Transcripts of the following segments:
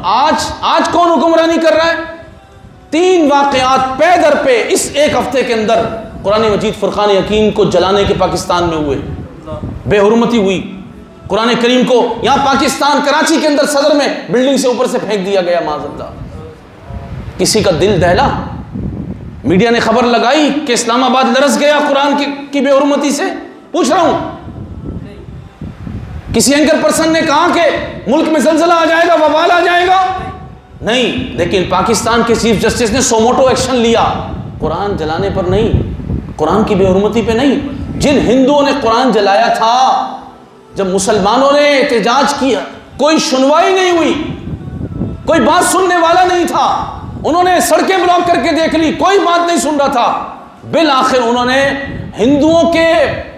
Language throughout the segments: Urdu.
آج کون حکمرانی کر رہا ہے؟ 3 واقعات پے در پہ اس ایک ہفتے کے اندر قرآن مجید فرقان حکیم کو جلانے کے پاکستان میں ہوئے، بے حرمتی ہوئی، قرآن کریم کو یہاں پاکستان کراچی کے اندر صدر میں بلڈنگ سے اوپر سے پھینک دیا گیا معاذ اللہ۔ کسی کا دل دہلا؟ میڈیا نے خبر لگائی کہ اسلام آباد لرز گیا قرآن کی بے حرمتی سے؟ پوچھ رہا ہوں، کسی اینکر پرسن نے کہا کہ ملک میں زلزلہ آ جائے گا، وبال آ جائے گا؟ نہیں، لیکن پاکستان کے چیف جسٹس نے سوموٹو ایکشن لیا، قرآن جلانے پر نہیں، قرآن کی بے حرمتی پہ نہیں۔ جن ہندوؤں نے قرآن جلایا تھا، جب مسلمانوں نے احتجاج کیا، کوئی سنوائی نہیں ہوئی، کوئی بات سننے والا نہیں تھا، انہوں نے سڑکیں بلاک کر کے دیکھ لی، کوئی بات نہیں سن رہا تھا۔ بالآخر انہوں نے ہندوؤں کے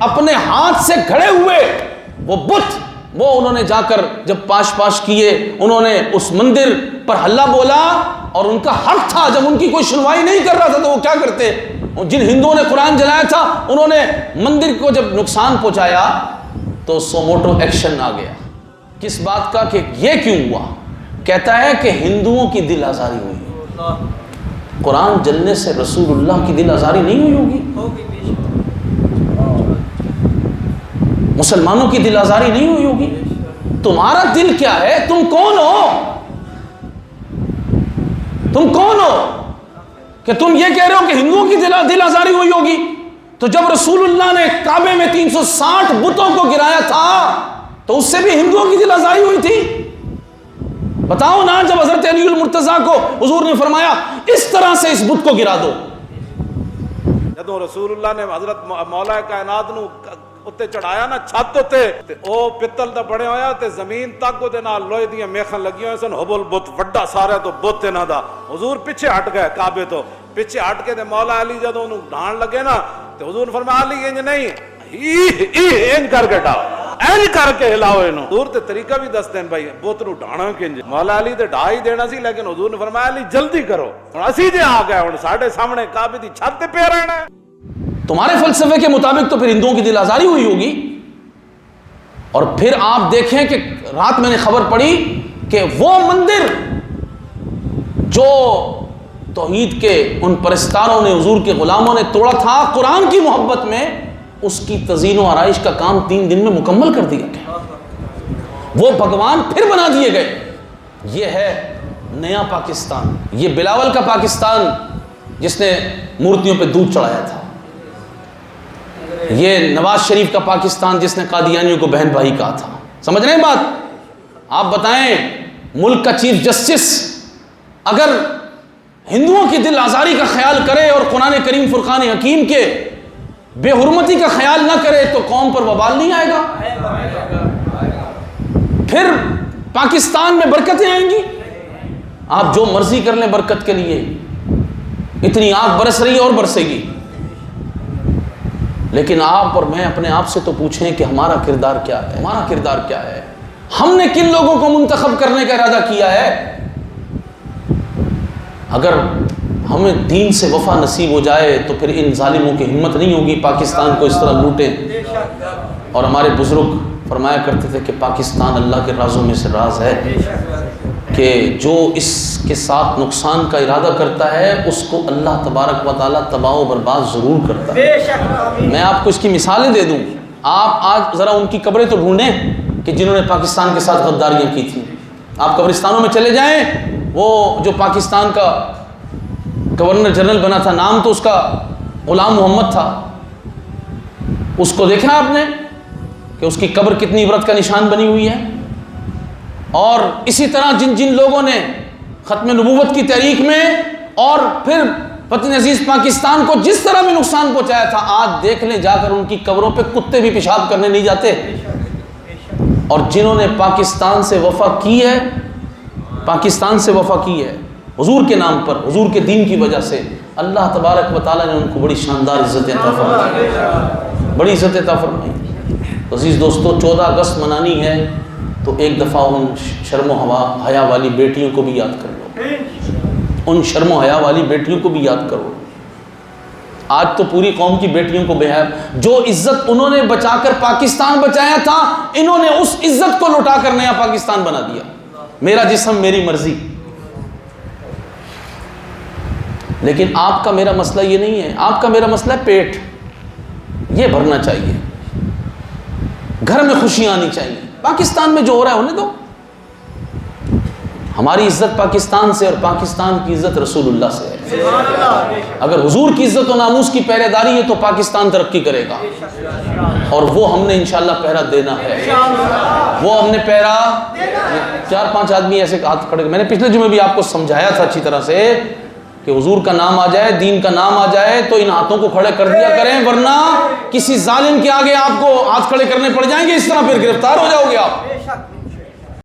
اپنے ہاتھ سے گھڑے ہوئے وہ بت، وہ انہوں نے جا کر جب پاش کیے، انہوں نے اس مندر پر حلہ بولا، اور ان کا حق تھا، جب ان کی کوئی سنوائی نہیں کر رہا تھا تو وہ کیا کرتے؟ جن ہندوؤں نے قرآن جلایا تھا انہوں نے مندر کو جب نقصان پہنچایا تو سوموٹو ایکشن آ گیا۔ کس بات کا؟ کہ یہ کیوں ہوا؟ کہتا ہے کہ ہندوؤں کی دل آزاری ہوئی، قرآن جلنے سے رسول اللہ کی دل آزاری نہیں ہوئی ہوگی؟ مسلمانوں کی دل آزاری نہیں ہوئی ہوگی؟ تمہارا دل کیا ہے؟ تم کون ہو؟ تم کون ہو کہ تم یہ کہہ رہے ہو کہ ہندوؤں کی دل آزاری ہوئی ہوگی؟ تو جب رسول اللہ نے کعبے میں 360 بتوں کو گرایا تھا تو اس سے بھی ہندوؤں کی دل آزاری ہوئی تھی؟ بتاؤ نا، جب حضرت علی المرتضیٰ کو حضور نے فرمایا اس طرح سے اس بت کو گرا دو، جدوں رسول اللہ نے حضرت مولا کائنات نو اتنے چڑھایا نا چھت تے او پتل دا بڑے ہویا تے زمین تک او دے نال لوہے دیاں میخاں لگی ہوئے سن، حبل بت وڈا سارا تو بت انہاں دا۔ حضور پیچھے ہٹ گئے کعبے تو، پیچھے ہٹ کے تے مولا علی جدوں اونوں ڈھان لگے نا تے حضور نے فرمایا علی انج نہیں، انج کر کے ڈاؤ، انج کر کے ہلاؤ انہوں۔ حضور تے طریقہ بھی دس دین بھائی بت نو ڈھانا کنج۔ مولا علی تے ڈھا ہی دینا سی، لیکن حضور نے فرمایا علی جلدی کرو، ہن اسی جے آ گئے، ہن ساڈے سامنے کعبے دی چھت تے پیا رہنا ہے۔ تمہارے فلسفے کے مطابق تو پھر ہندوؤں کی دل آزاری ہوئی ہوگی۔ اور پھر آپ دیکھیں کہ رات میں نے خبر پڑھی کہ وہ مندر جو توحید کے ان پرستاروں نے، حضور کے غلاموں نے توڑا تھا قرآن کی محبت میں، اس کی تزئین و آرائش کا کام 3 دن میں مکمل کر دیا گیا، وہ بھگوان پھر بنا دیے گئے۔ یہ ہے نیا پاکستان، یہ بلاول کا پاکستان جس نے مورتیوں پہ دودھ چڑھایا تھا، یہ نواز شریف کا پاکستان جس نے قادیانیوں کو بہن بھائی کہا تھا۔ سمجھ رہے ہیں بات؟ آپ بتائیں، ملک کا چیف جسٹس اگر ہندوؤں کی دل آزاری کا خیال کرے اور قرآن کریم فرقان حکیم کے بے حرمتی کا خیال نہ کرے تو قوم پر وبال نہیں آئے گا؟ پھر پاکستان میں برکتیں آئیں گی؟ آپ جو مرضی کر لیں برکت کے لیے، اتنی آگ برس رہی ہے اور برسے گی، لیکن آپ اور میں اپنے آپ سے تو پوچھیں کہ ہمارا کردار کیا ہے؟ ہمارا کردار کیا ہے؟ ہم نے کن لوگوں کو منتخب کرنے کا ارادہ کیا ہے؟ اگر ہمیں دین سے وفا نصیب ہو جائے تو پھر ان ظالموں کی ہمت نہیں ہوگی پاکستان کو اس طرح لوٹیں۔ اور ہمارے بزرگ فرمایا کرتے تھے کہ پاکستان اللہ کے رازوں میں سے راز ہے، کہ جو اس کے ساتھ نقصان کا ارادہ کرتا ہے اس کو اللہ تبارک و تعالیٰ تباہ و برباد ضرور کرتا ہے۔ میں آپ کو اس کی مثالیں دے دوں، آپ آج ذرا ان کی قبریں تو ڈھونڈیں کہ جنہوں نے پاکستان کے ساتھ غداریاں کی تھیں۔ آپ قبرستانوں میں چلے جائیں، وہ جو پاکستان کا گورنر جنرل بنا تھا، نام تو اس کا غلام محمد تھا، اس کو دیکھا آپ نے کہ اس کی قبر کتنی عبرت کا نشان بنی ہوئی ہے؟ اور اسی طرح جن جن لوگوں نے ختم نبوت کی تحریک میں اور پھر وطن عزیز پاکستان کو جس طرح بھی نقصان پہنچایا تھا، آج دیکھ لیں جا کر ان کی قبروں پہ کتے بھی پیشاب کرنے نہیں جاتے۔ اور جنہوں نے پاکستان سے وفا کی ہے، پاکستان سے وفا کی ہے حضور کے نام پر، حضور کے دین کی وجہ سے، اللہ تبارک و تعالیٰ نے ان کو بڑی شاندار عزت عطا فرمائی، بڑی عزت عطا فرمائی۔ تو عزیز دوستو، 14 اگست منانی ہے تو ایک دفعہ ان شرم و حیا والی بیٹیوں کو بھی یاد کر لو، ان شرم و حیا والی بیٹیوں کو بھی یاد کرو۔ آج تو پوری قوم کی بیٹیوں کو بے حیا، جو عزت انہوں نے بچا کر پاکستان بچایا تھا، انہوں نے اس عزت کو لوٹا کر نیا پاکستان بنا دیا۔ میرا جسم میری مرضی. لیکن آپ کا میرا مسئلہ یہ نہیں ہے. آپ کا میرا مسئلہ ہے پیٹ، یہ بھرنا چاہیے، گھر میں خوشیاں آنی چاہیے. پاکستان میں جو ہو رہا ہے ہونے دو. ہماری عزت پاکستان سے اور پاکستان کی عزت رسول اللہ سے ہے. اگر حضور کی عزت و ناموس کی پہرے داری ہے تو پاکستان ترقی کرے گا، اور وہ ہم نے انشاءاللہ پہرا دینا ہے. وہ ہم نے پہرا. 4-5 آدمی ایسے ہاتھ کھڑے، میں نے پچھلے جمعے بھی آپ کو سمجھایا تھا اچھی طرح سے کہ حضور کا نام آ جائے، دین کا نام آ جائے تو ان ہاتھوں کو کھڑے کر دیا کریں، ورنہ کسی ظالم کے آگے آپ کو ہاتھ کھڑے کرنے پڑ جائیں گے، اس طرح پھر گرفتار ہو جاؤ گے آپ.